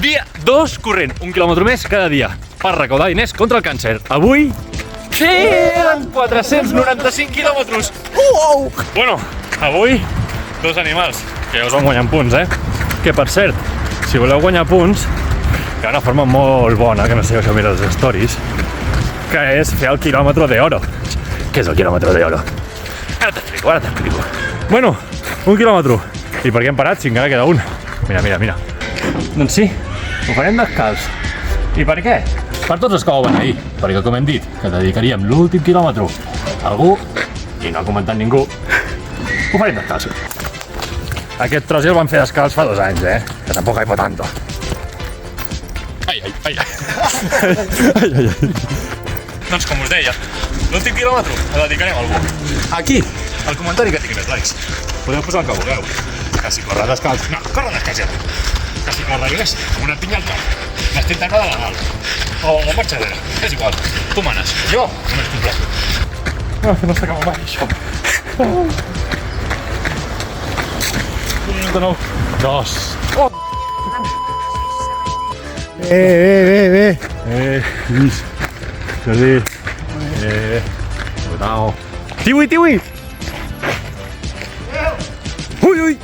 Dia 2 corrent, 1 quilòmetre més cada dia per recaudar diners contra el càncer. Avui queden 495 quilòmetres. Bueno, avui dos animals que ja us van guanyant punts, Que per cert, si voleu guanyar punts, hi ha una forma molt bona, que no sé si heu mirat les stories, que és fer el quilòmetre d'oro. Què és el quilòmetre d'oro? Ara t'explico. Bueno, 1 quilòmetre. I per què hem parat si encara queda un? Mira. Doncs sí, ho farem descalç. I per què? Per tots els que ho van ahir, perquè com hem dit, que dedicaríem l'últim quilòmetre a algú, i no ha comentat ningú, ho farem descalç. Aquest tros ja el van fer descalç fa 2 anys, que tampoc hi ha tanto. Ai. Doncs com us deia, l'últim quilòmetre el dedicarem a algú. Aquí, al comentari que tingui més likes. Podeu posar el que vulgueu. Que si corre descalç... No, corre descalç ja. Que si corre, jo què sé, amb una pinya al cap. M'estic tancada de la dalt. O marxa enrere. És igual. Tu manes. Jo només compleixo. Que no s'acaba mai, això. 1, 2... Lluís. Jordi. Cuidao. Tiwi! Ui!